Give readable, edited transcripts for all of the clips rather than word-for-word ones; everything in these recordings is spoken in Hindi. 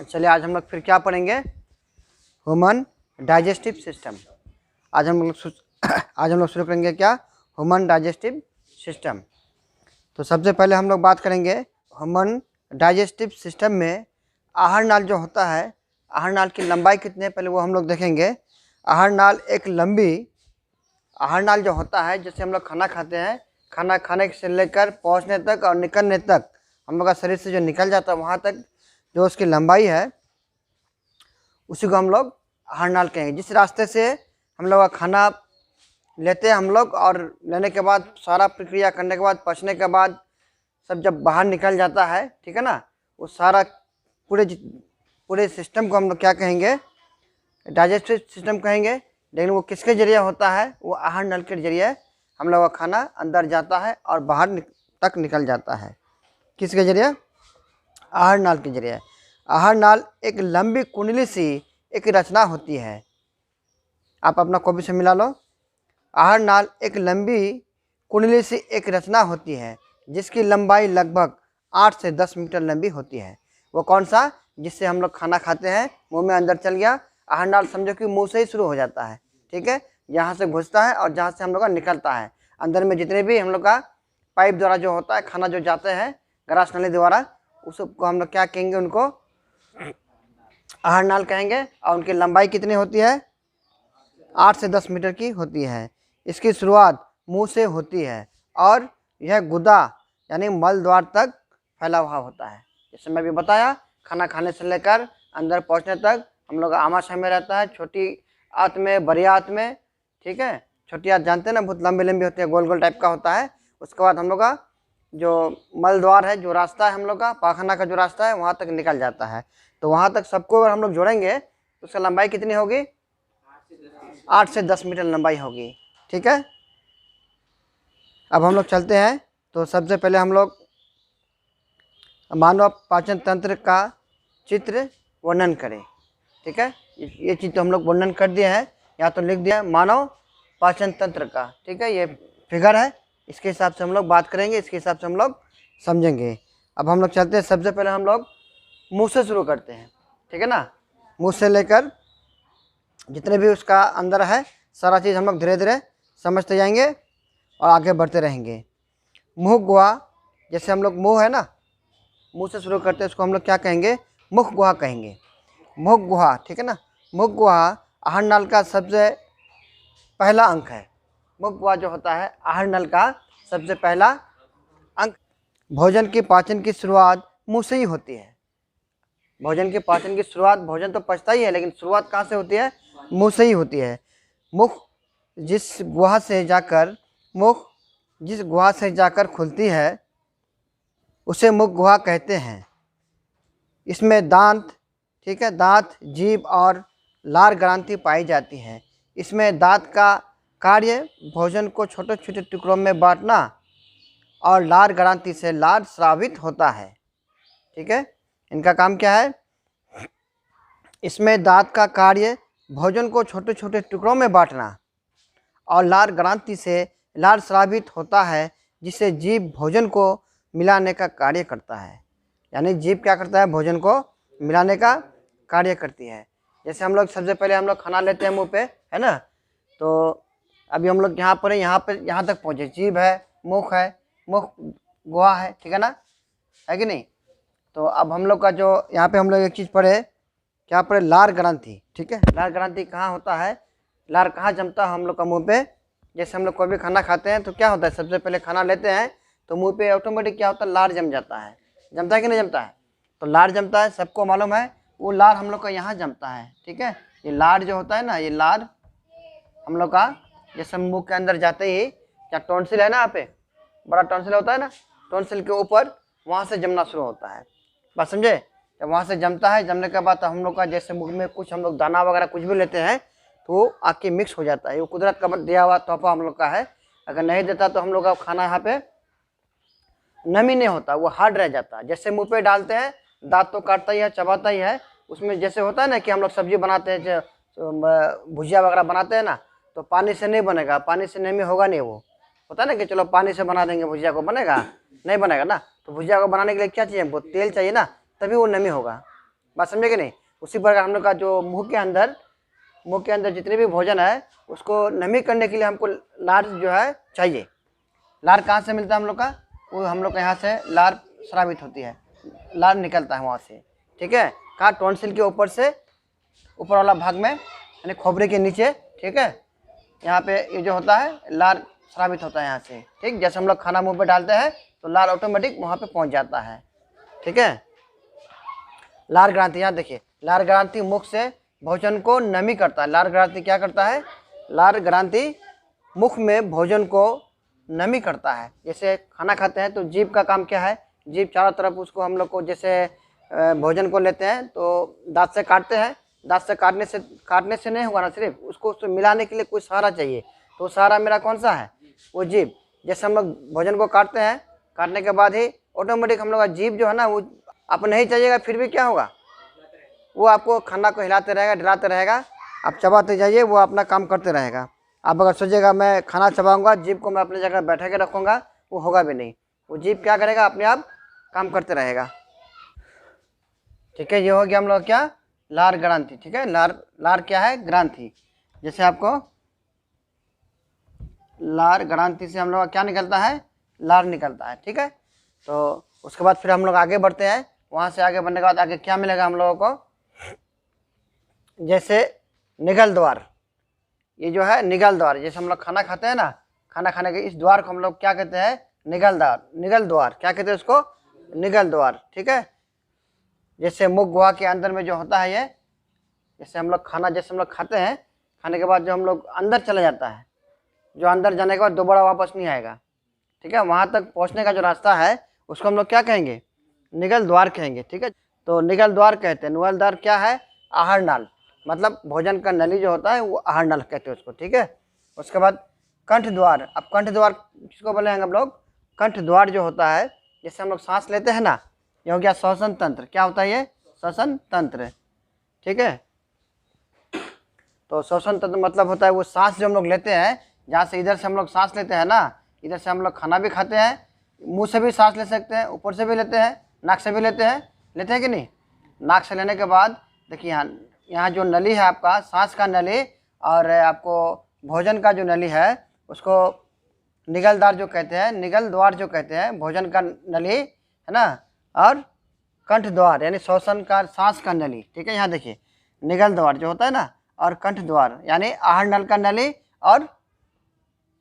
चलिए आज हम लोग फिर क्या पढ़ेंगे, ह्यूमन डाइजेस्टिव सिस्टम। आज हम लोग शुरू करेंगे क्या, ह्यूमन डाइजेस्टिव सिस्टम। तो सबसे पहले हम लोग बात करेंगे ह्यूमन डाइजेस्टिव सिस्टम में आहार नाल जो होता है, आहार नाल की लंबाई कितनी है पहले वो हम लोग देखेंगे। आहार नाल एक लंबी आहार नाल जो होता है, जैसे हम लोग खाना खाते हैं, खाना खाने से लेकर पहुंचने तक और निकलने तक, हम लोग का शरीर से जो निकल जाता है वहाँ तक जो उसकी लंबाई है उसी को हम लोग आहार नाल कहेंगे। जिस रास्ते से हम लोग का खाना लेते हैं हम लोग, और लेने के बाद सारा प्रक्रिया करने के बाद, पचने के बाद सब जब बाहर निकल जाता है, ठीक है ना, वो सारा पूरे सिस्टम को हम लोग क्या कहेंगे, डाइजेस्टिव सिस्टम कहेंगे। लेकिन वो किसके जरिए होता है, वो आहार नल के जरिए हम लोग का खाना अंदर जाता है और बाहर तक निकल जाता है। किसके जरिए, आहार नाल के जरिए। आहार नाल एक लंबी कुंडली सी एक रचना होती है। आप अपना कॉपी से मिला लो। आहार नाल एक लंबी कुंडली सी एक रचना होती है जिसकी लंबाई लगभग 8 से 10 मीटर लंबी होती है। वो कौन सा, जिससे हम लोग खाना खाते हैं, मुंह में अंदर चल गया। आहार नाल समझो कि मुंह से ही शुरू हो जाता है, ठीक है, यहाँ से घुसता है और जहाँ से हम लोग का निकलता है। अंदर में जितने भी हम लोग का पाइप द्वारा जो होता है, खाना जो जाते हैं ग्रास नली द्वारा, उसको हम लोग क्या कहेंगे, उनको आहार नाल कहेंगे। और उनकी लंबाई कितनी होती है, 8 से 10 मीटर की होती है। इसकी शुरुआत मुंह से होती है और यह गुदा यानी मल द्वार तक फैला हुआ होता है। जैसे मैं भी बताया, खाना खाने से लेकर अंदर पहुंचने तक हम लोग आमाशय में रहता है, छोटी आंत में, बड़ी आंत में, ठीक है। छोटी आंत जानते हैं ना, बहुत लंबी लंबी होती है, गोल गोल टाइप का होता है। उसके बाद हम लोग का जो मल द्वार है, जो रास्ता है हम लोग का पाखना का जो रास्ता है, वहाँ तक निकल जाता है। तो वहाँ तक सबको अगर हम लोग जोड़ेंगे तो उसका लंबाई कितनी होगी, 8 से 10 मीटर लंबाई होगी, ठीक है। अब हम लोग चलते हैं। तो सबसे पहले हम लोग मानव पाचन तंत्र का चित्र वर्णन करें, ठीक है। ये चीज़ तो हम लोग वर्णन कर दिए हैं, या तो लिख दिया है मानव पाचन तंत्र का, ठीक है। ये फिगर है, इसके हिसाब से हम लोग बात करेंगे, इसके हिसाब से हम लोग समझेंगे। अब हम लोग चलते हैं। सबसे पहले हम लोग मुंह से शुरू करते हैं, ठीक है ना। मुंह से लेकर जितने भी उसका अंदर है सारा चीज़ हम लोग धीरे धीरे समझते जाएंगे और आगे बढ़ते रहेंगे। मुख गुहा, जैसे हम लोग मुंह है ना, मुंह से शुरू करते हैं, उसको हम लोग क्या कहेंगे, मुख गुहा कहेंगे। मुख गुहा, ठीक है ना। मुख गुहा आहार नाल का सबसे पहला अंक है। मुख गुहा जो होता है आहार नल का सबसे पहला अंक। भोजन की पाचन की शुरुआत मुंह से ही होती है। भोजन की पाचन की शुरुआत, भोजन तो पचता ही है, लेकिन शुरुआत कहाँ से होती है, मुंह से ही होती है। मुख जिस गुहा से जाकर खुलती है उसे मुख गुहा कहते हैं। इसमें दांत, ठीक है, दांत, जीभ और लार ग्रंथि पाई जाती है। इसमें दांत का कार्य भोजन को छोटे छोटे टुकड़ों में बांटना और लार ग्रंथि से लार स्रावित होता है, ठीक है। इनका काम क्या है, इसमें दांत का कार्य भोजन को छोटे छोटे टुकड़ों में बांटना और लार ग्रंथि से लार स्रावित होता है, जिससे जीभ भोजन को मिलाने का कार्य करता है। यानी जीभ क्या करता है, भोजन को मिलाने का कार्य करती है। जैसे हम लोग सबसे पहले हम लोग खाना लेते हैं मुंह पे, है ना। तो अभी हम लोग यहाँ पर है, यहाँ तक पहुँचे, जीभ है, मुख है, मुख गुहा है, ठीक है ना, है कि नहीं। तो अब हम लोग का जो यहाँ पे हम लोग एक चीज़ पढ़े, क्या पढ़े, लार ग्रंथि, ठीक है। लार ग्रंथि कहाँ होता है, लार कहाँ जमता है हम लोग का मुंह पे। जैसे हम लोग कोई भी खाना खाते हैं तो क्या होता है, सबसे पहले खाना लेते हैं तो मुंह पे ऑटोमेटिक क्या होता है, लार जम जाता है। जमता है कि नहीं जमता है, तो लार जमता है, सबको मालूम है। वो लार हम लोग का यहाँ जमता है, ठीक है। ये लार जो होता है ना, ये लार हम लोग का जैसे मुंह के अंदर जाते ही, क्या टॉन्सिल है ना, यहाँ पे बड़ा टॉन्सिल होता है ना, टॉन्सिल के ऊपर वहाँ से जमना शुरू होता है, बात समझे। जब वहाँ से जमता है, जमने के बाद हम लोग का जैसे मुख में कुछ हम लोग दाना वगैरह कुछ भी लेते हैं तो आके मिक्स हो जाता है। वो कुदरत का दिया हुआ तोहफा हम लोग का है। अगर नहीं देता तो हम लोग का खाना यहाँ पे नमी नहीं होता, वो हार्ड रह जाता है। जैसे मुंह पे डालते हैं, दांत तो काटता ही है, चबाता ही है। उसमें जैसे होता है ना कि हम लोग सब्जी बनाते हैं, भुजिया वगैरह बनाते हैं ना, तो पानी से नहीं बनेगा, पानी से नमी होगा नहीं। वो होता है ना कि चलो पानी से बना देंगे भुजिया को, बनेगा नहीं, बनेगा ना। तो भुजिया को बनाने के लिए क्या चाहिए, वो तेल चाहिए ना, तभी वो नमी होगा। बात समझे कि नहीं। उसी प्रकार हम लोग का जो मुंह के अंदर जितने भी भोजन है उसको नमी करने के लिए हमको लार जो है चाहिए। लार कहाँ से मिलता है हम लोग का, वो हम लोग के यहाँ से लार स्रावित होती है, लार निकलता है वहाँ से, ठीक है। कहाँ, टॉन्सिल के ऊपर से ऊपर वाला भाग में, यानी खोपड़ी के नीचे, ठीक है। यहाँ पे ये जो होता है लार स्रावित होता है यहाँ से, ठीक। जैसे हम लोग खाना मुंह पे डालते हैं तो लार ऑटोमेटिक वहाँ पे पहुँच जाता है, ठीक है। लार ग्रंथि, यहाँ देखिए, लार ग्रंथि मुख से भोजन को नमी करता है। लार ग्रंथि क्या करता है, लार ग्रंथि मुख में भोजन को नमी करता है। जैसे खाना खाते हैं तो जीभ का काम क्या है, जीभ चारों तरफ उसको हम लोग को, जैसे भोजन को लेते हैं तो दांत से काटते हैं, दांत से काटने से नहीं होगा ना, सिर्फ उसको मिलाने के लिए कोई सहारा चाहिए। तो सहारा मेरा कौन सा है, वो जीभ। जैसे हम लोग भोजन को काटते हैं, काटने के बाद ही ऑटोमेटिक हम लोग का जीभ जो है ना, वो आप नहीं चाहिएगा फिर भी क्या होगा, वो आपको खाना को हिलाते रहेगा, डराते रहेगा, आप चबाते जाइए, वो अपना काम करते रहेगा। आप अगर सोचिएगा मैं खाना चबाऊंगा, जीभ को मैं अपनी जगह बैठा के रखूँगा, वो होगा भी नहीं। वो जीभ क्या करेगा, अपने आप काम करते रहेगा, ठीक है। ये हो गया हम लोग क्या, लार ग्रंथि, ठीक है। लार क्या है, ग्रंथि। जैसे आपको लार ग्रंथि से हम लोग का क्या निकलता है, लार निकलता है, ठीक है। तो उसके बाद फिर हम लोग आगे बढ़ते हैं। वहाँ से आगे बढ़ने के बाद आगे क्या मिलेगा हम लोगों को, जैसे निगल द्वार, ये जो है निगल द्वार। जैसे हम लोग खाना खाते हैं ना, खाना खाने के इस द्वार को हम लोग क्या कहते हैं, निगल द्वार, क्या कहते हैं उसको, निगल द्वार, ठीक है। जैसे मुख गुहा के अंदर में जो होता है ये, जैसे हम लोग खाते हैं, खाने के बाद जो हम लोग अंदर चला जाता है, जो अंदर जाने के बाद दोबारा वापस नहीं आएगा, ठीक है। वहाँ तक पहुँचने का जो रास्ता है उसको हम लोग क्या कहेंगे, निगल द्वार कहेंगे, ठीक है। तो निगल द्वार कहते हैं। निगल द्वार क्या है, आहार नाल, मतलब भोजन का नली जो होता है वो आहार नाल कहते हैं उसको, ठीक है। उसके बाद कंठ द्वार। अब कंठ द्वार किसको बोलेंगे हम लोग, कंठ द्वार जो होता है, जैसे हम लोग सांस लेते हैं ना, ये हो गया श्वसन तंत्र। क्या होता है ये, श्वसन तंत्र, ठीक है। तो श्वसन तंत्र मतलब होता है वो सांस जो हम लोग लेते हैं, जहाँ से इधर से हम लोग सांस लेते हैं ना, इधर से हम लोग खाना भी खाते हैं, मुंह से भी सांस ले सकते हैं, ऊपर से भी लेते हैं, नाक से भी लेते हैं कि नहीं। नाक से लेने के बाद देखिए यहाँ जो नली है आपका, सांस का नली और आपको भोजन का जो नली है उसको निगल द्वार जो कहते हैं, निगल द्वार जो कहते हैं, भोजन का नली है ना, और कंठ द्वार यानी श्वसन का, सांस का नली, ठीक है। यहाँ देखिए निगल द्वार जो होता है ना, और कंठ द्वार यानी आहार नल का नली, और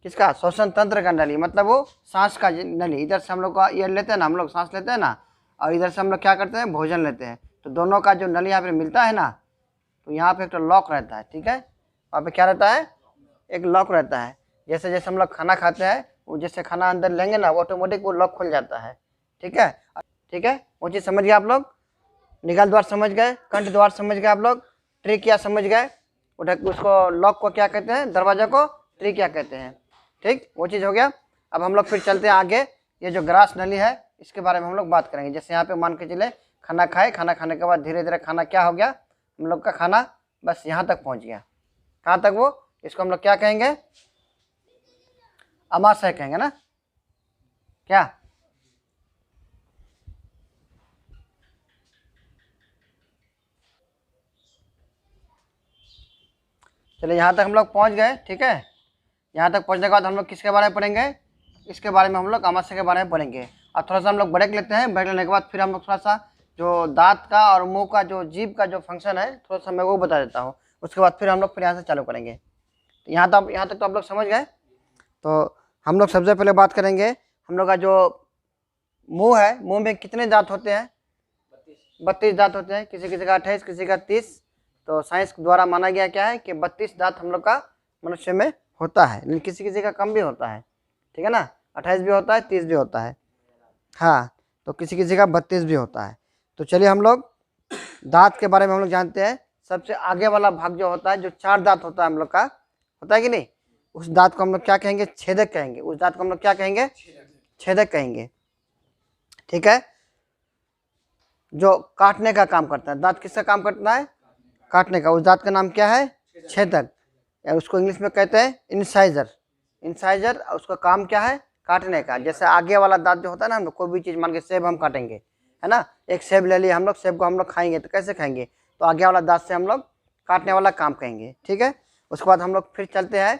किसका, श्वसन तंत्र का नली, मतलब वो सांस का नली। इधर से हम लोग का ये लेते हैं ना, हम लोग सांस लेते हैं ना, और इधर से हम लोग क्या करते हैं, भोजन लेते हैं। तो दोनों का जो नली यहाँ पे मिलता है ना, तो यहाँ पे एक तो लॉक रहता है, ठीक है। वहाँ पे क्या रहता है, एक लॉक रहता है। जैसे जैसे हम लोग खाना खाते हैं, वो जैसे खाना अंदर लेंगे ना, वो ऑटोमेटिक वो लॉक खुल जाता है, ठीक है, ठीक है। वो चीज़ समझ गए आप लोग, निगल द्वार समझ गए, कंठ द्वार समझ गए आप लोग, ट्रिकिया समझ गए, उसको लॉक को क्या कहते हैं, दरवाजा को ट्रिकिया कहते हैं, ठीक। वो चीज़ हो गया। अब हम लोग फिर चलते हैं आगे। ये जो ग्रास नली है इसके बारे में हम लोग बात करेंगे। जैसे यहाँ पे मान के चले, खाना खाए, खाना खाने के बाद धीरे धीरे खाना क्या हो गया, हम लोग का खाना बस यहाँ तक पहुँच गया। कहाँ तक, वो इसको हम लोग क्या कहेंगे, अमाशय कहेंगे ना, क्या। चलिए यहाँ तक हम लोग पहुँच गए, ठीक है। यहाँ तक पहुँचने के बाद हम लोग किसके बारे में पढ़ेंगे, इसके बारे में हम लोग अमाशय के बारे में पढ़ेंगे। और थोड़ा सा हम लोग ब्रेक लेते हैं। ब्रेक लेने के बाद फिर हम लोग थोड़ा सा जो दांत का और मुंह का जो जीभ का जो फंक्शन है थोड़ा सा मैं वो बता देता हूँ। उसके बाद फिर हम लोग फिर यहाँ से चालू करेंगे। तो यहाँ तक तो आप लोग समझ गए। तो हम लोग सबसे पहले बात करेंगे, हम लोग का जो मुँह है, मुँह में कितने दांत होते हैं, 32 दांत होते हैं। किसी किसी का 28, किसी का 30। तो साइंस द्वारा माना गया क्या है कि 32 दांत हम लोग का मनुष्य में होता है, लेकिन किसी किसी का कम भी होता है, ठीक है ना। 28 भी होता है, 30 भी होता है, हाँ। तो किसी किसी का 32 भी होता है। तो चलिए हम लोग दांत के बारे में हम लोग जानते हैं। सबसे आगे वाला भाग जो होता है, जो 4 दांत होता है हम लोग का, होता है कि नहीं, उस दांत को हम लोग क्या कहेंगे, छेदक कहेंगे। उस दांत को हम लोग क्या कहेंगे, छेदक कहेंगे, ठीक है। जो काटने का काम करता है, दांत किसका काम करता है, काटने का। उस दांत का नाम क्या है, छेदक, या उसको इंग्लिश में कहते हैं इंसाइजर। इंसाइजर, उसका काम क्या है, काटने का। जैसे आगे वाला दांत जो होता है ना, हम लोग कोई भी चीज़ मान के सेब हम काटेंगे, है ना। एक सेब ले लिया हम लोग, सेब को हम लोग खाएंगे तो कैसे खाएंगे, तो आगे वाला दांत से हम लोग काटने वाला काम कहेंगे, ठीक है। उसके बाद हम लोग फिर चलते हैं,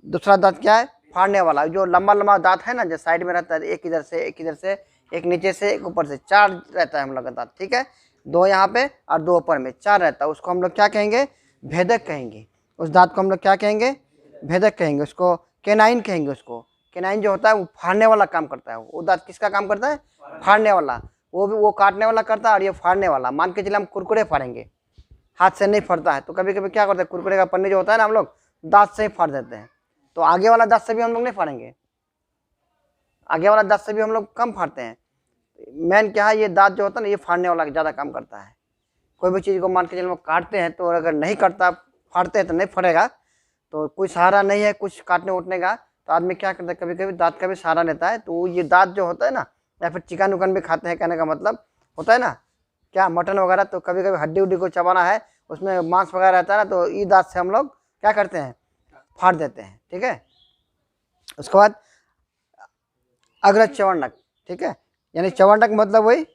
दूसरा दांत क्या है, फाड़ने वाला। जो लंबा लंबा दांत है ना, जो साइड में रहता है, एक इधर से एक इधर से, एक नीचे से एक ऊपर से, 4 रहता है हम लोग का दांत, ठीक है। 2 यहाँ पे और 2 ऊपर में, 4 रहता है। उसको हम लोग क्या कहेंगे, भेदक कहेंगे। उस दांत को हम लोग क्या कहेंगे, भेदक कहेंगे। उसको केनाइन कहेंगे। उसको केनाइन जो होता है वो फाड़ने वाला काम करता है। वो दांत किसका काम करता है, फाड़ने वाला। वो भी वो काटने वाला करता है और ये फाड़ने वाला। मान के चलिए हम कुरकुरे फाड़ेंगे, हाथ से नहीं फटता है, तो कभी कभी क्या करते हैं, कुरकुरे का पन्नी जो होता है ना, हम लोग दांत से ही फाड़ देते हैं। तो आगे वाला दांत से भी हम लोग नहीं फाड़ेंगे, आगे वाला दांत से भी हम लोग कम फाड़ते हैं। मेन क्या है, ये दांत जो होता है ना, ये फाड़ने वाला ज़्यादा काम करता है। कोई भी चीज़ को मान के चलिए हम लोग काटते हैं, तो अगर नहीं कटता, फाड़ते हैं तो नहीं फटेगा, तो कोई सहारा नहीं है कुछ काटने उठने का, तो आदमी क्या करता है, कभी कभी दांत का भी सहारा लेता है। तो ये दांत जो होता है ना, या फिर चिकन उकन भी खाते हैं, कहने का मतलब होता है ना, क्या मटन वगैरह, तो कभी कभी हड्डी उड्डी को चबाना है, उसमें मांस वगैरह रहता है ना, तो ये दांत से हम लोग क्या करते हैं, फाड़ देते हैं, ठीक है। उसके बाद अग्रज चवर्णक, ठीक है, यानी चवर्णक मतलब वही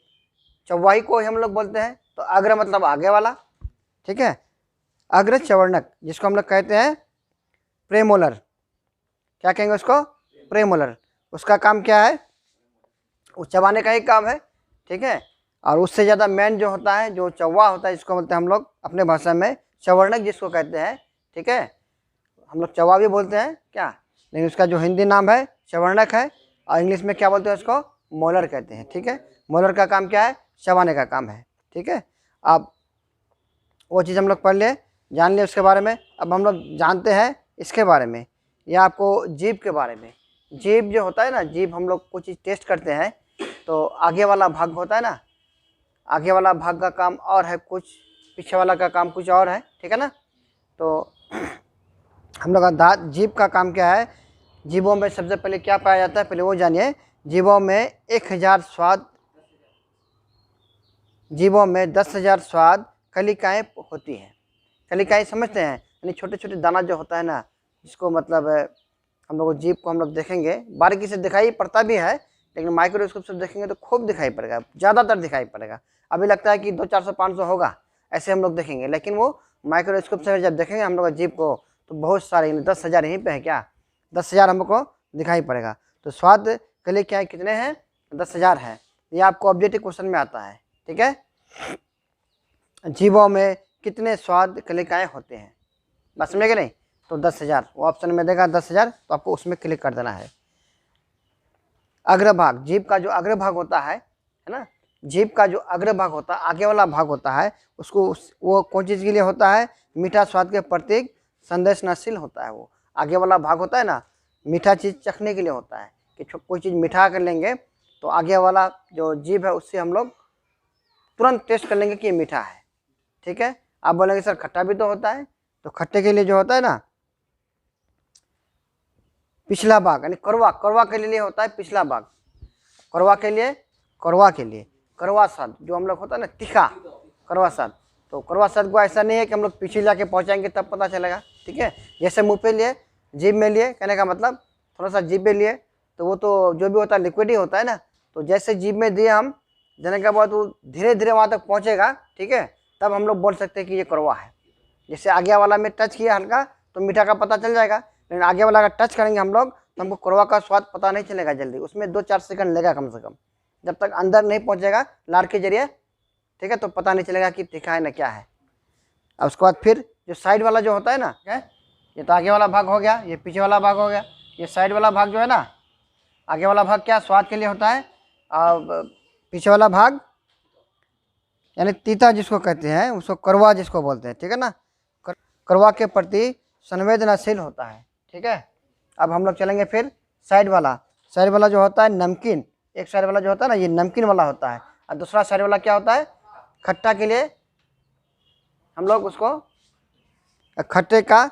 चौवाही को हम लोग बोलते हैं। तो अग्र मतलब आगे वाला, ठीक है। अग्रज चवर्णक जिसको हम लोग कहते हैं प्रेमोलर, क्या कहेंगे उसको, प्रेमोलर। उसका काम क्या है, वो चबाने का ही काम है, ठीक है। और उससे ज़्यादा मेन जो होता है, जो चौवा होता है, जिसको बोलते हैं हम लोग अपने भाषा में चवर्णक जिसको कहते हैं, ठीक है। हम लोग चौवा भी बोलते हैं क्या, लेकिन उसका जो हिंदी नाम है चवर्णक है, और इंग्लिश में क्या बोलते हैं उसको, मोलर कहते हैं, ठीक है। मोलर का काम क्या है, चबाने का काम है, ठीक है। अब वो चीज़ हम लोग पढ़ लिए, जान लिए उसके बारे में। अब हम लोग जानते हैं इसके बारे में, या आपको जीभ के बारे में। जीभ जो होता है ना, जीभ हम लोग कुछ चीज़ टेस्ट करते हैं, तो आगे वाला भाग होता है ना, आगे वाला भाग का काम और है कुछ, पीछे वाला का काम कुछ और है, ठीक है ना। तो हम लोग का दांत, जीभ का काम क्या है, जीभों में सबसे पहले क्या पाया जाता है, पहले वो जानिए। जीभों में 1000 स्वाद, जीभों में 10,000 स्वाद कलिकाएँ होती हैं। कलिकाएँ समझते हैं, यानी छोटे छोटे दाना जो होता है ना, जिसको मतलब हम लोग जीभ को हम लोग देखेंगे, बारीकी से दिखाई पड़ता भी है, लेकिन माइक्रोस्कोप से देखेंगे तो खूब दिखाई पड़ेगा, ज़्यादातर दिखाई पड़ेगा। अभी लगता है कि 200, 400, 500 होगा, ऐसे हम लोग देखेंगे, लेकिन वो माइक्रोस्कोप से जब देखेंगे हम लोग जीभ को, तो बहुत सारे, 10,000 यहीं पे है क्या, 10,000 हमको दिखाई पड़ेगा। तो स्वाद कलिकाएँ कितने हैं, 10,000 है। ये आपको ऑब्जेक्टिव क्वेश्चन में आता है, ठीक है। जीभों में कितने स्वाद कलिकाएँ होते हैं, बस समझे कि नहीं। तो 10,000, वो ऑप्शन में देगा 10,000, तो आपको उसमें क्लिक कर देना है। अग्रभाग, जीभ का जो अग्रभाग होता है ना, जीभ का जो अग्रभाग होता है, आगे वाला भाग होता है, उसको वो कौन चीज़ के लिए होता है, मीठा स्वाद के प्रतीक संदेशनशील होता है। वो आगे वाला भाग होता है ना, मीठा चीज़ चखने के लिए होता है, कि कोई चीज़ मीठा कर लेंगे तो आगे वाला जो जीभ है उससे हम लोग तुरंत टेस्ट कर लेंगे कि ये मीठा है, ठीक है। आप बोलेंगे सर खट्टा भी तो होता है, तो खट्टे के लिए जो होता है ना, पिछला भाग, यानी कड़वा, कड़वा के लिए होता है पिछला भाग, कड़वा के लिए, कड़वा के लिए, कड़वा स्वाद जो हम लोग होता है ना, तीखा कड़वा स्वाद। तो कड़वा स्वाद को ऐसा नहीं है कि हम लोग पीछे जाके पहुंचाएंगे तब पता चलेगा, ठीक है। जैसे मुंह पे लिए, जीभ में लिए, कहने का मतलब थोड़ा सा जीभ में लिए, तो वो तो जो भी होता है लिक्विड ही होता है ना, तो जैसे जीभ में दिए हम, देने के बाद वो धीरे धीरे वहाँ तक पहुँचेगा, ठीक है, तब हम लोग बोल सकते हैं कि ये कड़वा है। जैसे आगे वाला में टच किया हल्का, तो मीठा का पता चल जाएगा, लेकिन आगे वाला का टच करेंगे हम लोग तो हमको कड़वा का स्वाद पता नहीं चलेगा जल्दी, उसमें 2-4 सेकंड लगेगा कम से कम, जब तक अंदर नहीं पहुंचेगा लार के जरिए, ठीक है, तो पता नहीं चलेगा कि तीखा है ना क्या है। अब उसके बाद फिर जो साइड वाला जो होता है ना, क्या ये तो आगे वाला भाग हो गया, ये पीछे वाला भाग हो गया, ये साइड वाला भाग जो है ना, आगे वाला भाग क्या स्वाद के लिए होता है, और पीछे वाला भाग यानी तीता जिसको कहते हैं, उसको कड़वा जिसको बोलते हैं, ठीक है ना, कड़वा के प्रति संवेदनशील होता है, ठीक है। अब हम लोग चलेंगे फिर साइड वाला। साइड वाला जो होता है नमकीन, एक साइड वाला जो होता है ना, ये नमकीन वाला होता है, और दूसरा साइड वाला क्या होता है, खट्टा के लिए हम लोग उसको, खट्टे का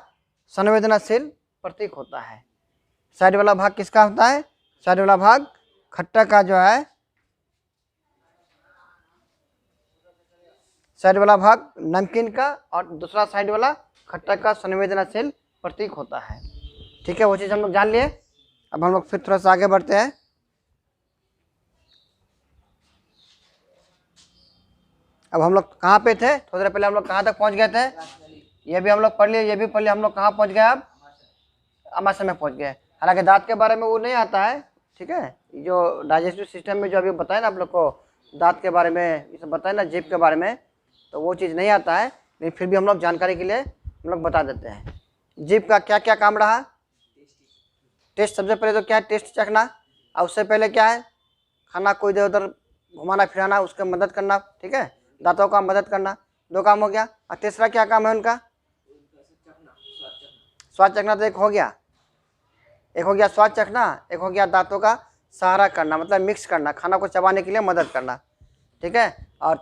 संवेदनशील प्रतीक होता है। साइड वाला भाग किसका होता है, साइड वाला भाग खट्टा का जो है, साइड वाला भाग नमकीन का, और दूसरा साइड वाला खट्टा का संवेदनशील प्रतीक होता है, ठीक है। वो चीज़ हम लोग जान लिए। अब हम लोग फिर थोड़ा सा आगे बढ़ते हैं। अब हम लोग कहाँ पे थे, थोड़ी देर पहले हम लोग कहाँ तक पहुँच गए थे, ये भी हम लोग पढ़ लिए, ये भी पढ़ लिए, हम लोग कहाँ पहुँच गए, अब आमाशय में पहुँच गए। हालांकि दांत के बारे में वो नहीं आता है, ठीक है, जो डाइजेस्टिव सिस्टम में जो अभी बताया ना आप लोग को, दांत के बारे में ये सब बताया ना, जीभ के बारे में, तो वो चीज़ नहीं आता है, लेकिन फिर भी हम लोग जानकारी के लिए हम लोग बता देते हैं। जीभ का क्या क्या काम रहा, टेस्ट, सबसे पहले तो क्या है, टेस्ट चखना, और उससे पहले क्या है, खाना को इधर उधर घुमाना फिराना, उसका मदद करना, ठीक है, दांतों का मदद करना, 2 काम हो गया। और तीसरा क्या काम है उनका, स्वाद चखना, तो एक हो गया, स्वाद चखना, एक हो गया दांतों का सहारा करना, मतलब मिक्स करना, खाना को चबाने के लिए मदद करना, ठीक है। और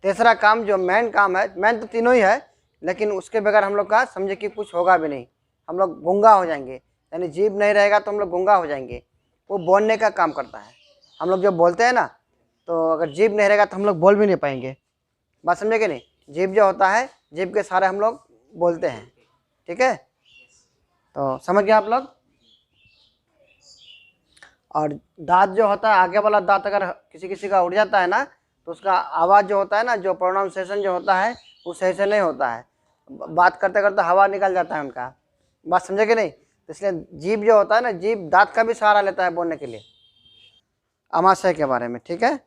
तीसरा काम जो मेन काम है, मेन तो तीनों ही है, लेकिन उसके बगैर हम लोग का समझे कि कुछ होगा भी नहीं, हम लोग गूंगा हो जाएंगे, यानी जीभ नहीं रहेगा तो हम लोग गूंगा हो जाएंगे। वो बोलने का काम करता है, हम लोग जो बोलते हैं ना, तो अगर जीभ नहीं रहेगा तो हम लोग बोल भी नहीं पाएंगे, बात समझे कि नहीं। जीभ जो होता है, जीभ के सहारे हम लोग बोलते हैं, ठीक है, तो समझ गए आप लोग। और दांत जो होता है, आगे वाला दांत अगर किसी किसी का उड़ जाता है ना, तो उसका आवाज़ जो होता है ना, जो प्रोनाउंसिएशन जो होता है, वो सही से नहीं होता है, बात करते करते हवा निकल जाता है उनका, बात समझे कि नहीं। तो इसलिए जीभ जो होता है ना, जीभ दांत का भी सहारा लेता है बोलने के लिए, आमाशय के बारे में, ठीक है।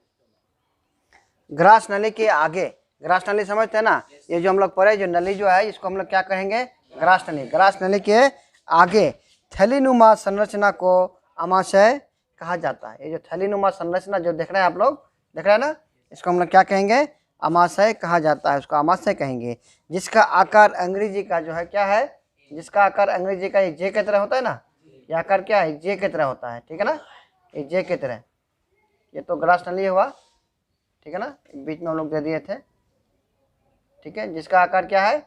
ग्रास नली के आगे, ग्रास नली समझते हैं ना, ये जो हम लोग पढ़े, जो नली जो है, इसको हम लोग क्या कहेंगे, ग्रास नली। ग्रास नली के आगे थैलीनुमा संरचना को आमाशय कहा जाता है। ये जो थैलीनुमा संरचना जो देख रहे हैं आप लोग, देख रहे हैं ना, इसको हम लोग क्या कहेंगे, आमाशय कहा जाता है, उसको आमाशय कहेंगे। जिसका आकार अंग्रेजी का जो है, क्या है, जिसका आकार अंग्रेजी का जे की तरह होता है ना, ये आकार क्या है, जे की तरह होता है, ठीक है ना, ये जे की तरह, ये तो ग्रास नली हुआ, ठीक है ना, बीच में हम लोग दे दिए थे, ठीक है। जिसका आकार क्या है,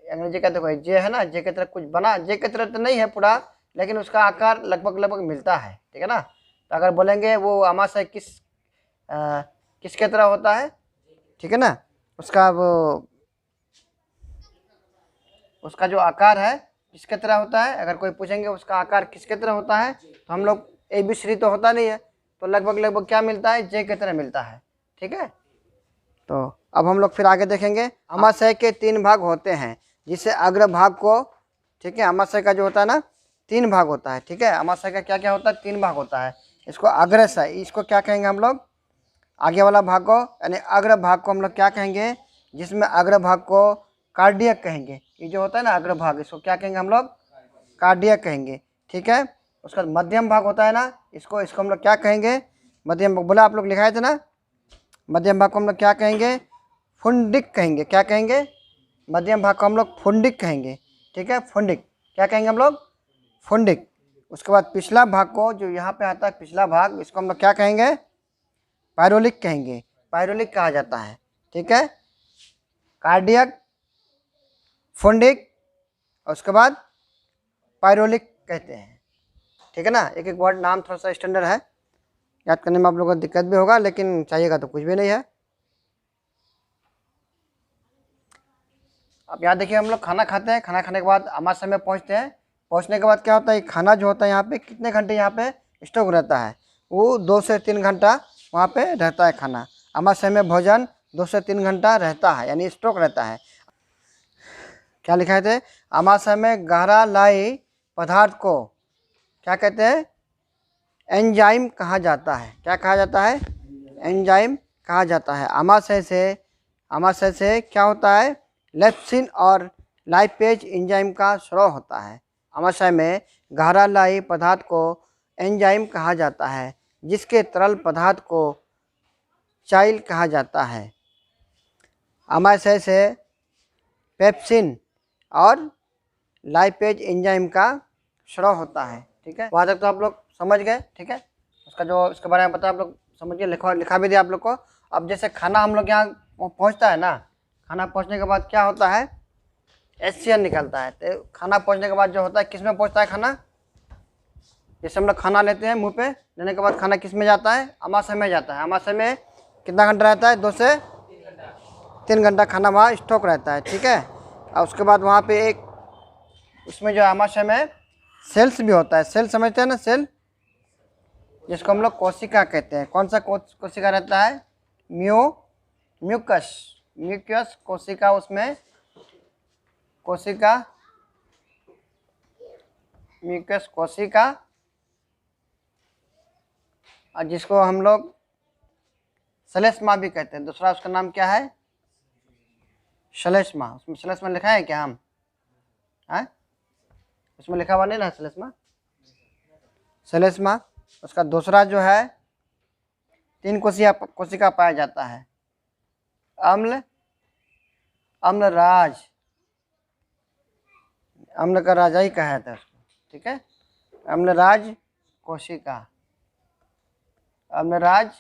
अंग्रेजी का देखो जे है ना, जे की तरह कुछ बना, जे की तरह तो नहीं है पूरा, लेकिन उसका आकार लगभग लगभग मिलता है, ठीक है ना। तो अगर बोलेंगे वो आमाशय किसके तरह होता है, ठीक है ना, उसका वो, उसका जो आकार है किसके तरह होता है, अगर कोई पूछेंगे उसका आकार किसके तरह होता है, तो हम लोग ABCD तो होता नहीं है, तो लगभग लगभग क्या मिलता है, जे की तरह मिलता है, ठीक है। तो अब हम लोग फिर आगे देखेंगे। आमाशय के 3 भाग होते हैं, जिसे अग्र भाग को, ठीक है, आमाशय का जो होता है ना 3 भाग होता है, ठीक है। आमाशय का क्या क्या होता है, 3 भाग होता है। इसको अग्रशय, इसको क्या कहेंगे हम लोग, आगे वाला भाग को, यानी अग्र भाग को हम लोग क्या कहेंगे, जिसमें अग्र भाग को कार्डियक कहेंगे। ये जो होता है ना अग्र भाग, इसको क्या कहेंगे हम लोग, कार्डियक कहेंगे, ठीक है। उसका मध्यम भाग होता है ना, इसको हम लोग क्या कहेंगे, मध्यम भाग, बोला आप लोग लिखाए थे ना, मध्यम भाग को हम लोग क्या कहेंगे, फुंडिक कहेंगे। क्या कहेंगे, मध्यम भाग को हम लोग फुंडिक कहेंगे, ठीक है, फुंडिक, क्या कहेंगे हम लोग, फुंडिक। उसके बाद पिछला भाग को, जो यहाँ पे आता है पिछला भाग, इसको हम लोग क्या कहेंगे, पायरोलिक कहेंगे, पायरोलिक कहा जाता है, ठीक है। कार्डियक, फुंडिक, और उसके बाद पायरोलिक कहते हैं, ठीक है ना। एक एक वर्ड नाम थोड़ा सा स्टैंडर्ड है, याद करने में आप लोगों को दिक्कत भी होगा, लेकिन चाहिएगा तो कुछ भी नहीं है। अब यहाँ देखिए, हम लोग खाना खाते हैं, खाना खाने के बाद आमाशय में पहुँचते हैं। पहुँचने के बाद क्या होता है, खाना जो होता है यहाँ पे कितने घंटे यहाँ पे स्टॉक रहता है, वो 2 से 3 घंटा वहाँ पे रहता है खाना। आमाशय में भोजन 2 से 3 घंटा रहता है, यानी स्टॉक रहता है। क्या लिखा है, आमाशय में गहरा लाई पदार्थ को क्या कहते हैं, एंजाइम कहा जाता है। क्या कहा जाता है, एंजाइम कहा जाता है। आमाशय से क्या होता है, लेप्सिन और लाइपेज एंजाइम का स्राव होता है। आमाशय में गहरा लाई पदार्थ को एंजाइम कहा जाता है, जिसके तरल पदार्थ को चाइल कहा जाता है। आमाशय से पेप्सिन और लाइपेज एंजाइम का स्राव होता है, ठीक है। वहाँ तक तो आप लोग समझ गए, ठीक है। उसका जो इसके बारे में पता आप लोग समझ गए, लिखा भी दिया आप लोग को। अब जैसे खाना हम लोग यहाँ पहुँचता है ना, खाना पहुँचने के बाद क्या होता है, HCl निकलता है। तो खाना पहुँचने के बाद जो होता है, किस में पहुँचता है खाना, जैसे हम लोग खाना लेते हैं, मुंह पे लेने के बाद खाना किस में जाता है, आमाशय में जाता है। आमाशय में कितना घंटा रहता है, 2 से 3 घंटा खाना वहाँ स्टॉक रहता है, ठीक है। और उसके बाद वहाँ पे एक, उसमें जो आमाशय में सेल्स भी होता है। सेल समझते हैं ना, सेल, जिसको हम लोग कोशिका कहते हैं। कौन सा कोशिका रहता है, म्यूकस, म्यूकस कोशिका, उसमें कोशिका, म्यूकस कोशिका, और जिसको हम लोग श्लेष्मा भी कहते हैं। दूसरा उसका नाम क्या है? श्लेष्मा। उसमें श्लेष्मा लिखा है क्या हम? है उसमें लिखा हुआ नहीं ना श्लेष्मा? श्लेष्मा। उसका दूसरा जो है 3 कोशिका पाया जाता है। अम्ल, अम्लराज, अम्ल का राजा ही कहा था उसको, ठीक है। अम्लराज कोशिका, अम्लराज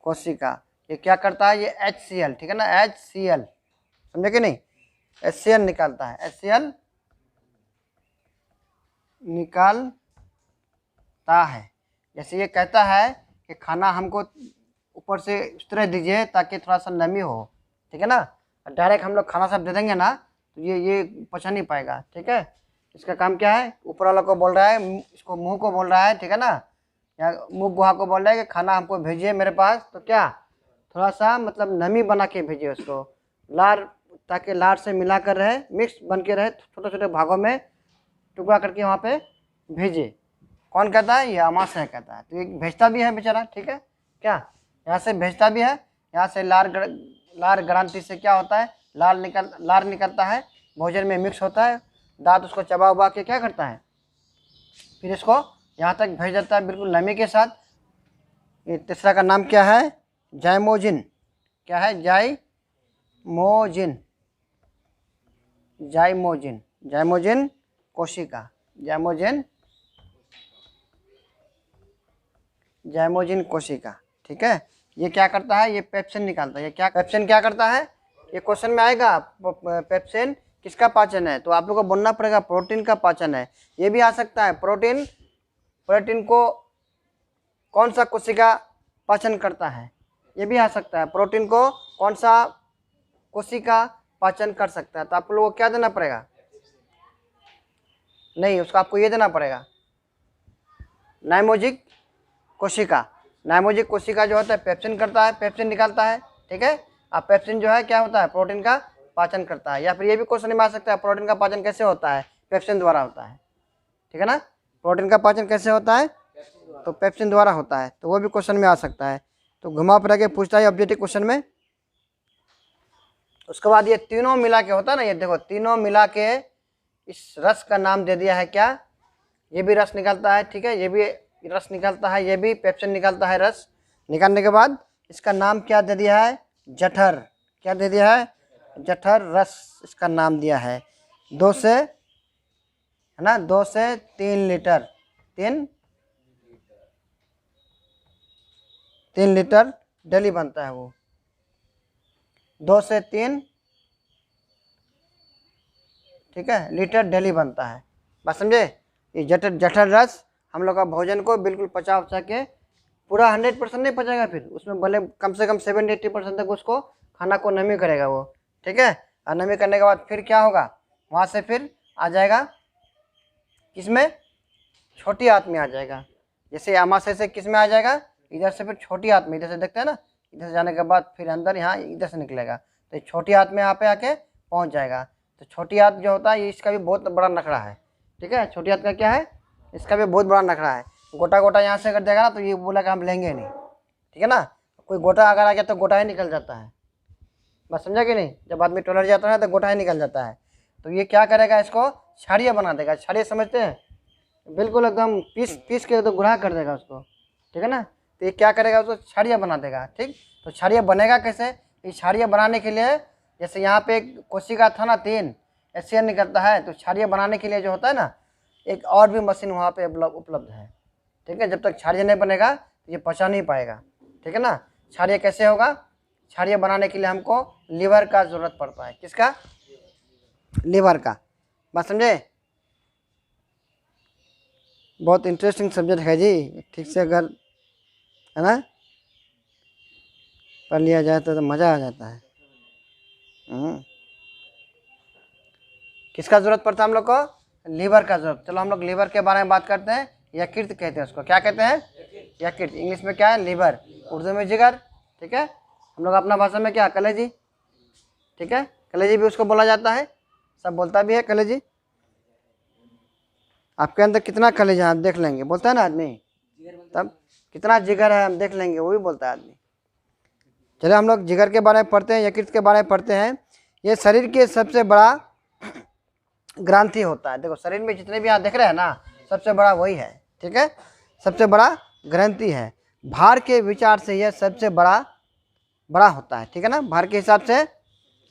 कोशिका। ये क्या करता है? ये HCl, ठीक है ना, HCl, समझे कि नहीं? HCl निकालता है, HCl निकालता है। जैसे ये कहता है कि खाना हमको ऊपर से इस तरह दीजिए ताकि थोड़ा सा नमी हो, ठीक है ना। डायरेक्ट हम लोग खाना सब दे देंगे ना तो ये पचा नहीं पाएगा, ठीक है। इसका काम क्या है? ऊपर वाला को बोल रहा है, इसको मुंह को बोल रहा है, ठीक है ना, या मुंह गुहा को बोल रहा है कि खाना हमको भेजिए मेरे पास, तो क्या थोड़ा सा मतलब नमी बना के भेजिए उसको, लार, ताकि लार से मिला कर रहे, मिक्स बन के रहे, छोटे छोटे भागों में टुकड़ा करके वहाँ पे भेजे। कौन कहता है? ये अमाशय कहता है। तो ये भेजता भी है बेचारा, ठीक है, क्या यहाँ से भेजता भी है। यहाँ से लार ग्रंथि से क्या होता है? लार निकलता है, भोजन में मिक्स होता है, दांत उसको चबा उबा के क्या करता है, फिर इसको यहाँ तक भेज देता है बिल्कुल नमी के साथ। ये तीसरा का नाम क्या है? जाइमोजिन। क्या है? जाइमोजिन, जाइमोजिन, जाइमोजिन कोशिका, जाइमोजिन, जाइमोजिन कोशिका, ठीक है। ये क्या करता है? ये पेप्सिन निकालता है। ये क्या पेप्सिन क्या करता है? ये क्वेश्चन में आएगा। पेप्सिन किसका पाचन है? तो आप लोगों को बोलना पड़ेगा प्रोटीन का पाचन है। ये भी आ सकता है प्रोटीन, प्रोटीन को कौन सा कोशिका पाचन करता है? ये भी आ सकता है प्रोटीन को कौन सा कोशिका पाचन कर सकता है। तो आप लोगों को क्या देना पड़ेगा? नहीं, उसका आपको ये देना पड़ेगा, नाइमोजिक कोशिका। नाइमोजिक कोशिका जो होता है पेप्सिन करता है, पेप्सिन निकालता है, ठीक है। अब पेप्सिन जो है क्या होता है? प्रोटीन का पाचन करता है। या फिर ये भी क्वेश्चन में आ सकता है प्रोटीन का पाचन कैसे होता है? पेप्सिन द्वारा होता है, ठीक है ना। प्रोटीन का पाचन कैसे होता है? तो पेप्सिन द्वारा होता है। तो वो भी क्वेश्चन में आ सकता है। तो घुमा फिरा के पूछता है ऑब्जेक्टिव क्वेश्चन में। उसके बाद ये तीनों मिला के होता है ना, ये देखो तीनों मिला के इस रस का नाम दे दिया है क्या? ये भी रस निकालता है, ठीक है, ये भी रस निकालता है, ये भी पेप्सिन निकालता है। रस निकालने के बाद इसका नाम क्या दे दिया है? जठर। क्या दे दिया है? जठर रस इसका नाम दिया है। 2 से, है ना, 2 से 3 लीटर, 3 लीटर डेली बनता है वो, 2 से 3, ठीक है, लीटर डेली बनता है। बात समझे? ये जठर रस हम लोग का भोजन को बिल्कुल पचा उचा के पूरा 100% नहीं पचेगा, फिर उसमें भले कम से कम 70-80% तक उसको खाना को नमी करेगा वो, ठीक है। और नमी करने के बाद फिर क्या होगा? वहाँ से फिर आ जाएगा किसमें? छोटी आंत में आ जाएगा। जैसे आमाशय से किस में आ जाएगा? इधर से फिर छोटी आंत में, इधर से देखते हैं ना, इधर से जाने के बाद फिर अंदर यहाँ इधर से निकलेगा, तो छोटी आंत में यहाँ पे आके पहुँच जाएगा। तो छोटी आंत जो होता है इसका भी बहुत बड़ा नखरा है, ठीक है। छोटी आंत का क्या है? इसका भी बहुत बड़ा नखरा है। गोटा गोटा यहाँ से अगर देगा ना तो ये बोला कि हम लेंगे नहीं, ठीक है ना। कोई गोटा अगर आ गया तो गोटा ही निकल जाता है, बस समझा कि नहीं। जब आदमी टॉयलेट जाता है तो गोटा ही निकल जाता है। तो ये क्या करेगा? इसको छाड़िया बना देगा। छाड़िया समझते हैं? बिल्कुल एकदम पीस के तो गुड़ा कर देगा उसको, ठीक है ना। तो ये क्या करेगा? उसको छाड़िया बना देगा, ठीक। तो छाड़िया बनेगा कैसे? ये छाड़िया बनाने के लिए जैसे यहाँ पे एक कोशिका था ना, 3 HCl निकलता है, तो छाड़िया बनाने के लिए जो होता है ना, एक और भी मशीन वहाँ पे उपलब्ध है, ठीक है। जब तक छाड़िया नहीं बनेगा तो ये पचा नहीं पाएगा, ठीक है ना। छाड़िया कैसे होगा? छाड़िया बनाने के लिए हमको लीवर का ज़रूरत पड़ता है। किसका? लीवर का। बात समझे? बहुत इंटरेस्टिंग सब्जेक्ट है जी, ठीक से अगर, है ना, पढ़ लिया जाए तो मज़ा आ जाता है। किसका ज़रूरत पड़ता है हम लोग को? लीवर का ज़रूरत। चलो हम लोग लीवर के बारे में बात करते हैं। यकृत कहते हैं उसको। क्या कहते हैं? यकृत। इंग्लिश में क्या है? लीवर। उर्दू में जिगर, ठीक है। हम लोग अपना भाषा में क्या कलेजी, ठीक है, कलेजी भी उसको बोला जाता है, सब बोलता भी है कलेजी। आपके अंदर कितना कलेजा है आप देख लेंगे, बोलता है ना आदमी, तब कितना जिगर है हम देख लेंगे, वो भी बोलता है आदमी। चलिए हम लोग जिगर के बारे में पढ़ते हैं, यकृत के बारे में पढ़ते हैं। ये शरीर के सबसे बड़ा ग्रंथि होता है। देखो शरीर में जितने भी यहाँ देख रहे हैं ना, सबसे बड़ा वही है, ठीक है, सबसे बड़ा ग्रंथि है। भार के विचार से यह सबसे बड़ा होता है, ठीक है ना, भार के हिसाब से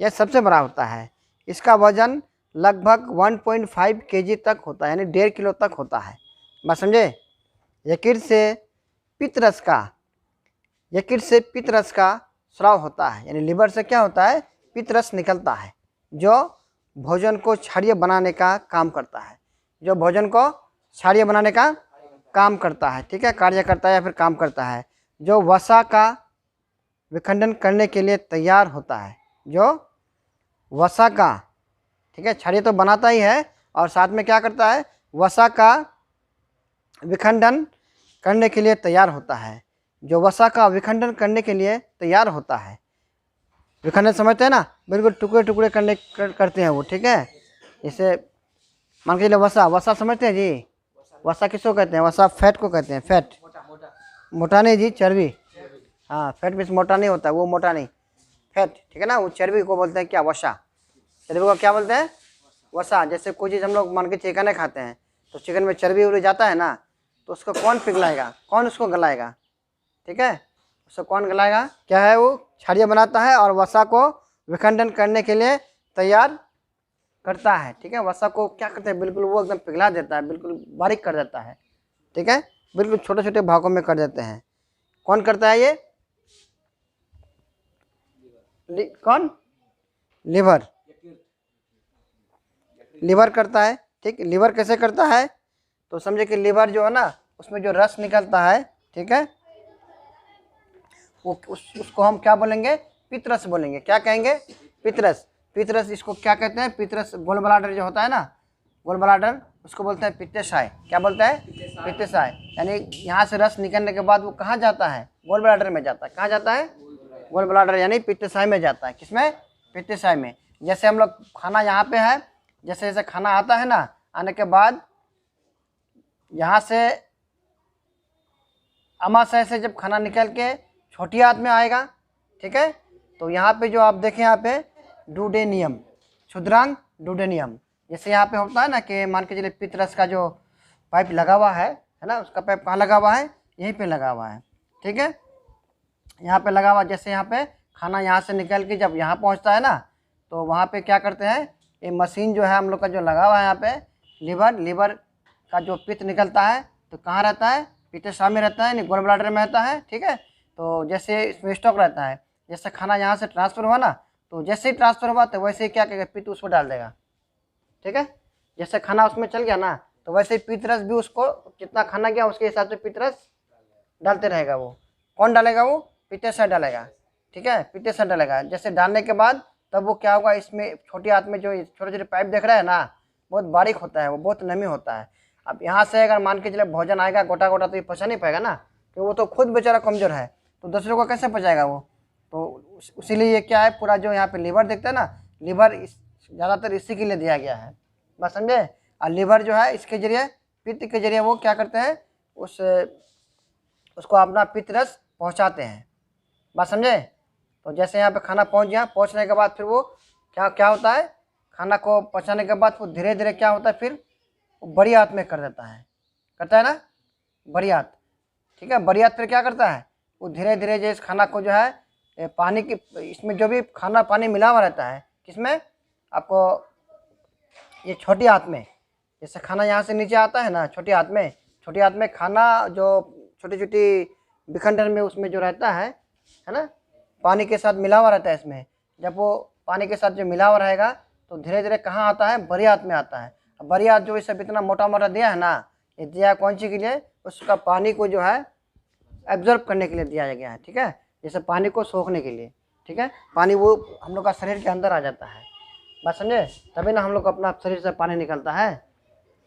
यह सबसे बड़ा होता है। इसका वजन लगभग 1.5 kg तक होता है, यानी 1.5 किलो तक होता है। बात समझे। यकृत से पित्तरस का स्राव होता है, यानी लीवर से क्या होता है, पित्तरस निकलता है, जो भोजन को क्षारीय बनाने का काम करता है, जो भोजन को क्षारीय बनाने का काम करता है, ठीक है, कार्य करता है या फिर काम करता है। जो वसा का विखंडन करने के लिए तैयार होता है, जो वसा का, ठीक है, क्षारीय तो बनाता ही है और साथ में क्या करता है, वसा का विखंडन करने के लिए तैयार होता है। जो वसा का विखंडन करने के लिए तैयार होता है, विखंडन समझते हैं ना, बिल्कुल टुकड़े टुकड़े करते हैं वो, ठीक है। जैसे मान के चलिए वसा समझते हैं जी, वसा किसको कहते हैं, वसा फैट को कहते हैं, फैट, मोटा नहीं जी, चर्बी, हाँ फैट भी मोटा नहीं होता, वो मोटा नहीं, फैट, ठीक है ना, वो चर्बी को बोलते हैं क्या, वसा, चर्बी को क्या बोलते हैं, वसा। जैसे कोई चीज़ हम लोग मान के चिकन खाते हैं, तो चिकन में चर्बी उड़ जाता है ना, तो उसको कौन पिघलाएगा, कौन उसको गलाएगा, ठीक है, उसको कौन गलाएगा, क्या है, वो क्षारीय बनाता है और वसा को विखंडन करने के लिए तैयार करता है, ठीक है। वसा को क्या करते हैं, बिल्कुल वो एकदम पिघला देता है, बिल्कुल बारीक कर देता है, ठीक है, बिल्कुल छोटे छोटे भागों में कर देते हैं। कौन करता है ये, कौन, लीवर करता है, ठीक। लीवर कैसे करता है, तो समझे कि लीवर जो है ना, उसमें जो रस निकलता है, ठीक है, वो उसको हम क्या बोलेंगे, पित्तरस बोलेंगे, क्या कहेंगे, पित्तरस। पित्तरस इसको क्या कहते हैं, पित्तरस, गोल ब्लाडर जो होता है ना, गोल ब्लाडर, उसको बोलते हैं पित्ताशय, क्या बोलता है, पित्ताशय। यानी यहाँ से रस निकलने के बाद वो कहाँ जाता है, गोल ब्लाडर में जाता है, कहाँ जाता है, गोल ब्लाडर यानी पित्ताशय में जाता है, किसमें, पित्ताशय में। जैसे हम लोग खाना यहाँ पे है, जैसे जैसे खाना आता है ना, आने के बाद यहाँ से अमाशय से जब खाना निकल के छोटी आंत में आएगा, ठीक है, तो यहाँ पे जो आप देखें, यहाँ पे डुडेनियम, क्षुद्रांग डुडेनियम, जैसे यहाँ पे होता है ना कि मान के चलिए पित्तरस का जो पाइप लगा हुआ है ना, उसका पाइप कहाँ लगा हुआ है, यहीं पे लगा हुआ है, ठीक है, यहाँ पे लगा हुआ। जैसे यहाँ पे खाना यहाँ से निकल के जब यहाँ पहुँचता है ना, तो वहाँ पे क्या करते हैं, ये मशीन जो है हम लोग का जो लगा हुआ है यहाँ पे, लीवर का जो पित्त निकलता है तो कहाँ रहता है, पित्ताशय में रहता है, गोल ब्लाडर में रहता है, ठीक है। तो जैसे इसमें स्टॉक रहता है, जैसे खाना यहाँ से ट्रांसफ़र हुआ ना, तो जैसे ही ट्रांसफ़र हुआ तो वैसे ही क्या करेगा, पित्त उसको डाल देगा, ठीक है। जैसे खाना उसमें चल गया ना, तो वैसे ही पित्तरस भी उसको जितना खाना गया उसके हिसाब से पित्तरस डालते रहेगा। वो कौन डालेगा, वो पित्ताशय डालेगा, ठीक है, पित्ताशय डालेगा। जैसे डालने के बाद तब वो क्या होगा, इसमें छोटी आंत में जो छोटे छोटे पाइप देख रहे हैं ना, बहुत बारीक होता है, वो बहुत नमी होता है। अब यहाँ से अगर मान के चले भोजन आएगा गोटा गोटा, तो ये पचा नहीं पाएगा ना, क्योंकि वो तो खुद बेचारा कमज़ोर है, तो दूसरों को कैसे पचाएगा वो। तो इसीलिए ये क्या है, पूरा जो यहाँ पे लीवर देखते हैं ना, लीवर ज़्यादातर इसी के लिए दिया गया है, बात समझे। और लीवर जो है इसके जरिए, पित्त के जरिए वो क्या करते हैं, उसको अपना पित्तरस पहुँचाते हैं, बात समझे। तो जैसे यहाँ पे खाना पहुँच गया, पहुँचने के बाद फिर वो क्या होता है, खाना को पचाने के बाद वो धीरे धीरे क्या होता है, फिर वो बड़ी आंत में कर देता है, करता है ना, बड़ी आंत, ठीक है। बड़ी आंत फिर क्या करता है, वो धीरे धीरे जैसे खाना को जो है पानी की, इसमें जो भी खाना पानी मिला हुआ रहता है, किसमें, आपको ये छोटी आंत में, जैसे खाना यहाँ से नीचे आता है ना, छोटी आंत में खाना जो छोटी छोटी विखंडन में उसमें जो रहता है ना, पानी के साथ मिला हुआ रहता है इसमें। जब वो पानी के साथ जो मिला हुआ रहेगा तो धीरे धीरे कहाँ आता है, बड़ी आंत में आता है। बड़ी आंत जो इसे इतना मोटा मोटा दिया है ना, ये दिया कौन सी के लिए, उसका पानी को जो है एब्जॉर्ब करने के लिए दिया गया है, ठीक है, जैसे पानी को सोखने के लिए, ठीक है। पानी वो हम लोग का शरीर के अंदर आ जाता है, बात समझे, तभी ना हम लोग अपना शरीर से पानी निकलता है।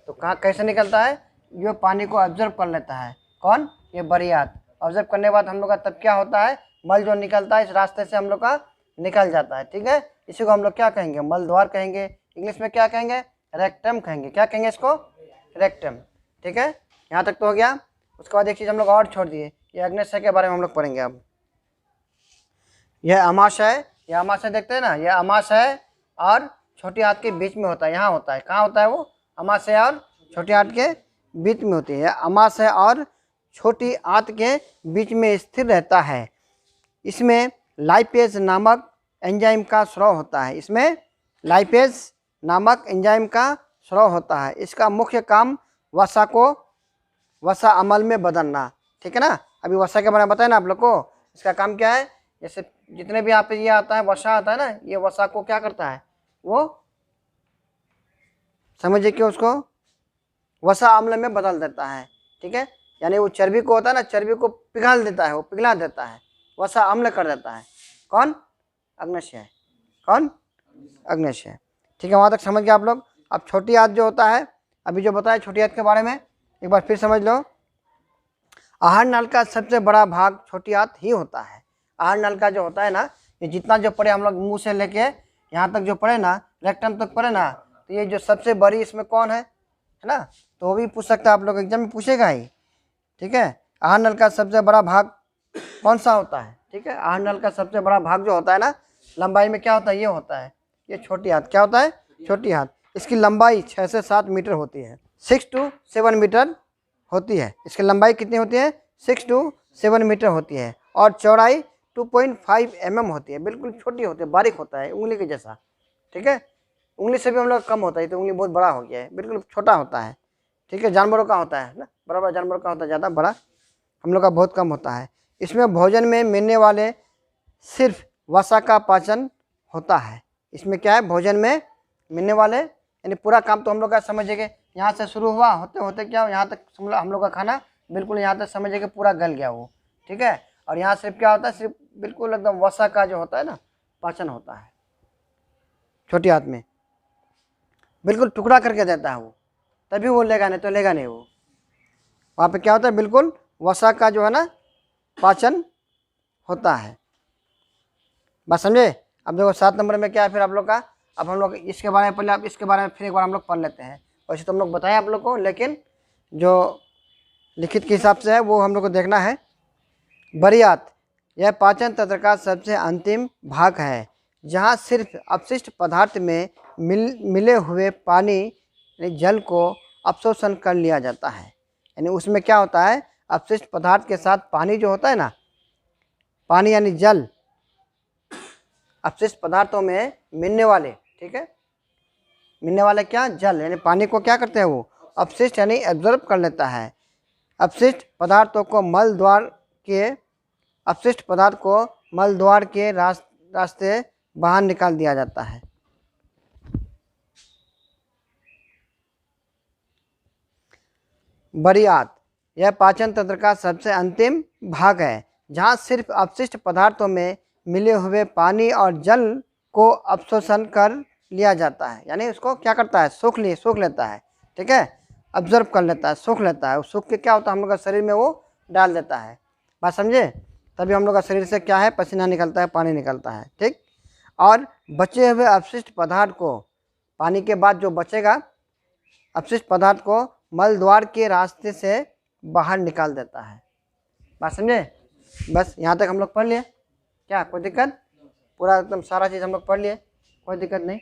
तो कहाँ कैसे निकलता है, ये पानी को ऑब्जर्व कर लेता है, कौन, ये बड़ी आंत। ऑब्जर्व करने के बाद हम लोग का तब क्या होता है, मल जो निकलता है इस रास्ते से हम लोग का निकल जाता है, ठीक है। इसी को हम लोग क्या कहेंगे, मल द्वार कहेंगे। इंग्लिश में क्या कहेंगे, रेक्टम कहेंगे। क्या कहेंगे इसको, रेक्टम, ठीक है। यहाँ तक तो हो गया। उसके बाद एक चीज़ हम लोग और छोड़ दिए, ये अग्न्याशय के बारे में हम लोग पढ़ेंगे अब। यह अमाशय, यह अमाशय देखते हैं ना, यह अमाशय और छोटी हाथ के बीच में होता है, यहाँ होता है। कहाँ होता है वो, अमाशय और छोटी हाथ के बीच में होती है। अमाशय और छोटी आंत के बीच में स्थिर रहता है। इसमें लाइपेज नामक एंजाइम का स्राव होता है। इसमें लाइपेज नामक एंजाइम का स्राव होता है। इसका मुख्य काम वसा को वसा अमल में बदलना, ठीक है ना। अभी वसा के बारे में बताया ना आप लोग को, इसका काम क्या है, जैसे जितने भी यहाँ पे ये आता है वसा आता है ना, ये वसा को क्या करता है, वो समझिए कि उसको वसा अम्ल में बदल देता है, ठीक है। यानी वो चर्बी को होता है ना, चर्बी को पिघाल देता है, वो पिघला देता है, वसा अम्ल कर देता है। कौन, अग्न्याशय, कौन, अग्न्याशय, ठीक है। वहाँ तक समझ गए आप लोग। अब छोटी आंत जो होता है, अभी जो बताया छोटी आंत के बारे में एक बार फिर समझ लो। आहार नल का सबसे बड़ा भाग छोटी आंत ही होता है। आहार नल का जो होता है ना, ये जितना जो पड़े हम लोग मुंह से लेके यहाँ तक जो पड़े ना, रेक्टम तक पड़े ना, तो ये जो सबसे बड़ी इसमें कौन है ना, तो वो भी पूछ सकता है आप लोग, एग्जाम में पूछेगा ही, ठीक है। आहार नल का सबसे बड़ा भाग कौन सा होता है, ठीक है। आहार नल का सबसे बड़ा भाग जो होता है ना, लंबाई में क्या होता है, ये होता है, ये छोटी हाथ क्या होता है, छोटी हाथ। इसकी लंबाई 6 से 7 मीटर होती है, 6 to 7 मीटर होती है। इसकी लंबाई कितनी होती है, 6 to 7 मीटर होती है। और चौड़ाई 2.5 mm होती है। बिल्कुल छोटी होती है, बारीक होता है, उंगली के जैसा, ठीक है। उंगली से भी हम लोग कम होता है, तो उंगली बहुत बड़ा हो गया है, बिल्कुल छोटा होता है, ठीक है। जानवरों का होता है ना, बड़ा बड़ा जानवरों का होता है, ज़्यादा बड़ा हम लोग का बहुत कम होता है। इसमें भोजन में मिलने वाले सिर्फ वसा का पाचन होता है। इसमें क्या है, भोजन में मिलने वाले, यानी पूरा काम तो हम लोग का समझेंगे, यहाँ से शुरू हुआ होते होते क्या यहाँ तक हम लोग का खाना बिल्कुल यहाँ तक समझेंगे पूरा गल गया वो, ठीक है। और यहाँ सिर्फ क्या होता है, सिर्फ बिल्कुल एकदम वसा का जो होता है ना, पाचन होता है छोटी हाथ में, बिल्कुल टुकड़ा करके देता है वो, तभी वो लेगा, नहीं तो लेगा नहीं वो। वहाँ पे क्या होता है, बिल्कुल वसा का जो है ना पाचन होता है। बात समझे। अब देखो 7 नंबर में क्या है फिर आप लोग का, अब हम लोग इसके बारे में पहले, आप इसके बारे में फिर एक बार हम लोग पढ़ लेते हैं। वैसे तो हम लोग बताएं आप लोग को, लेकिन जो लिखित के हिसाब से है वो हम लोग को देखना है। बड़ी आंत, यह पाचन तंत्र का सबसे अंतिम भाग है, जहाँ सिर्फ अपशिष्ट पदार्थ में मिले हुए पानी यानी जल को अवशोषण कर लिया जाता है। यानी उसमें क्या होता है, अपशिष्ट पदार्थ के साथ पानी जो होता है ना, पानी यानी जल, अपशिष्ट पदार्थों में मिलने वाले, ठीक है, मिलने वाले क्या, जल, यानी पानी को क्या करते हैं वो अपशिष्ट यानी एब्जॉर्ब कर लेता है। अपशिष्ट पदार्थों को मल द्वार के अपशिष्ट पदार्थ को मल द्वार के रास्ते बाहर निकाल दिया जाता है। बड़ी आंत, यह पाचन तंत्र का सबसे अंतिम भाग है, जहाँ सिर्फ अपशिष्ट पदार्थों में मिले हुए पानी और जल को अवशोषण कर लिया जाता है। यानी उसको क्या करता है, सोख लेता है, ठीक है, ऑब्जर्व कर लेता है, सोख लेता है। सूख के क्या होता है, हम लोग का शरीर में वो डाल देता है। बात समझे। तभी हम लोग का शरीर से क्या है, पसीना निकलता है, पानी निकलता है, ठीक। और बचे हुए अपशिष्ट पदार्थ को, पानी के बाद जो बचेगा अपशिष्ट पदार्थ को मल द्वार के रास्ते से बाहर निकाल देता है। बात समझे। बस यहाँ तक हम लोग पढ़ लिए, क्या कोई दिक्कत, पूरा एकदम सारा चीज़ हम लोग पढ़ लिए, कोई दिक्कत नहीं।